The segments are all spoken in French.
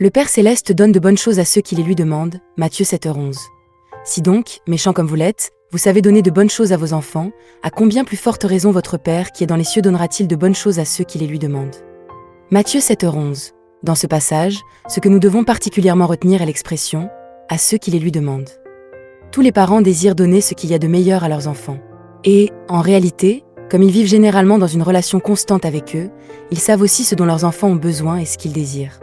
Le Père Céleste donne de bonnes choses à ceux qui les lui demandent, Matthieu 7h11. Si donc, méchants comme vous l'êtes, vous savez donner de bonnes choses à vos enfants, à combien plus forte raison votre Père qui est dans les cieux donnera-t-il de bonnes choses à ceux qui les lui demandent. Matthieu 7h11. Dans ce passage, ce que nous devons particulièrement retenir est l'expression « à ceux qui les lui demandent ». Tous les parents désirent donner ce qu'il y a de meilleur à leurs enfants. Et, en réalité, comme ils vivent généralement dans une relation constante avec eux, ils savent aussi ce dont leurs enfants ont besoin et ce qu'ils désirent.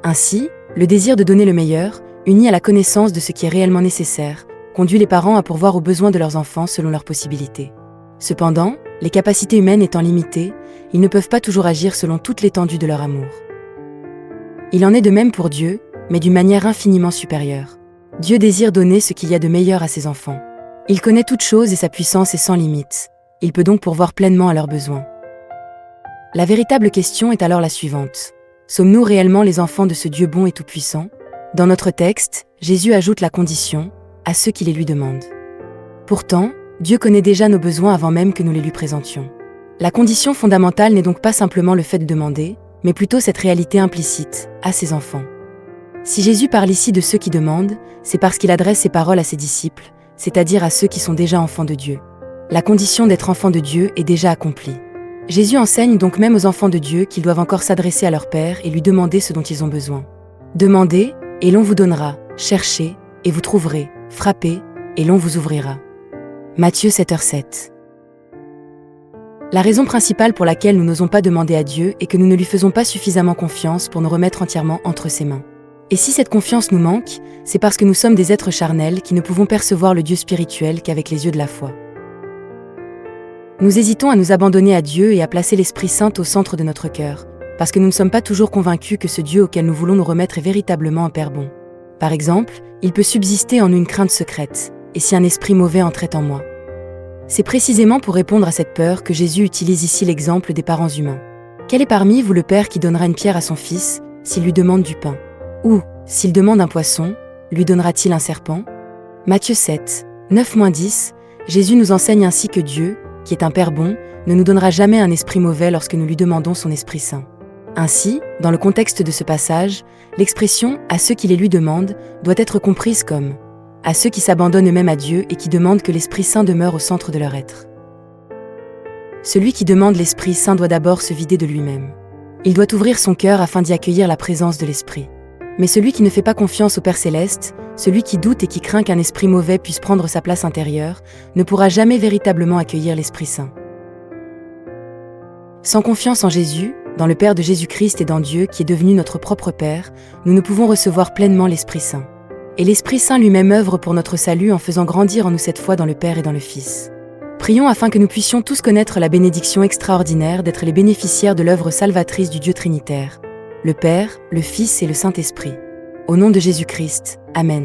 Ainsi, le désir de donner le meilleur, uni à la connaissance de ce qui est réellement nécessaire, conduit les parents à pourvoir aux besoins de leurs enfants selon leurs possibilités. Cependant, les capacités humaines étant limitées, ils ne peuvent pas toujours agir selon toute l'étendue de leur amour. Il en est de même pour Dieu, mais d'une manière infiniment supérieure. Dieu désire donner ce qu'il y a de meilleur à ses enfants. Il connaît toutes choses et sa puissance est sans limite. Il peut donc pourvoir pleinement à leurs besoins. La véritable question est alors la suivante. Sommes-nous réellement les enfants de ce Dieu bon et tout-puissant ? Dans notre texte, Jésus ajoute la condition « à ceux qui les lui demandent ». Pourtant, Dieu connaît déjà nos besoins avant même que nous les lui présentions. La condition fondamentale n'est donc pas simplement le fait de demander, mais plutôt cette réalité implicite, à ses enfants. Si Jésus parle ici de ceux qui demandent, c'est parce qu'il adresse ses paroles à ses disciples, c'est-à-dire à ceux qui sont déjà enfants de Dieu. La condition d'être enfant de Dieu est déjà accomplie. Jésus enseigne donc même aux enfants de Dieu qu'ils doivent encore s'adresser à leur Père et lui demander ce dont ils ont besoin. Demandez, et l'on vous donnera, cherchez, et vous trouverez, frappez, et l'on vous ouvrira. Matthieu 7h7. La raison principale pour laquelle nous n'osons pas demander à Dieu est que nous ne lui faisons pas suffisamment confiance pour nous remettre entièrement entre ses mains. Et si cette confiance nous manque, c'est parce que nous sommes des êtres charnels qui ne pouvons percevoir le Dieu spirituel qu'avec les yeux de la foi. Nous hésitons à nous abandonner à Dieu et à placer l'Esprit Saint au centre de notre cœur, parce que nous ne sommes pas toujours convaincus que ce Dieu auquel nous voulons nous remettre est véritablement un Père bon. Par exemple, il peut subsister en nous une crainte secrète, et si un esprit mauvais entrait en moi. C'est précisément pour répondre à cette peur que Jésus utilise ici l'exemple des parents humains. Quel est parmi vous le père qui donnera une pierre à son fils, s'il lui demande du pain ? Ou, s'il demande un poisson, lui donnera-t-il un serpent ? Matthieu 7, 9-10, Jésus nous enseigne ainsi que Dieu, qui est un Père bon, ne nous donnera jamais un esprit mauvais lorsque nous lui demandons son Esprit Saint. Ainsi, dans le contexte de ce passage, l'expression « à ceux qui les lui demandent » doit être comprise comme « à ceux qui s'abandonnent eux-mêmes à Dieu et qui demandent que l'Esprit Saint demeure au centre de leur être ». Celui qui demande l'Esprit Saint doit d'abord se vider de lui-même. Il doit ouvrir son cœur afin d'y accueillir la présence de l'Esprit. Mais celui qui ne fait pas confiance au Père Céleste, celui qui doute et qui craint qu'un esprit mauvais puisse prendre sa place intérieure, ne pourra jamais véritablement accueillir l'Esprit Saint. Sans confiance en Jésus, dans le Père de Jésus-Christ et dans Dieu qui est devenu notre propre Père, nous ne pouvons recevoir pleinement l'Esprit Saint. Et l'Esprit Saint lui-même œuvre pour notre salut en faisant grandir en nous cette foi dans le Père et dans le Fils. Prions afin que nous puissions tous connaître la bénédiction extraordinaire d'être les bénéficiaires de l'œuvre salvatrice du Dieu Trinitaire, le Père, le Fils et le Saint-Esprit. Au nom de Jésus-Christ, Amen.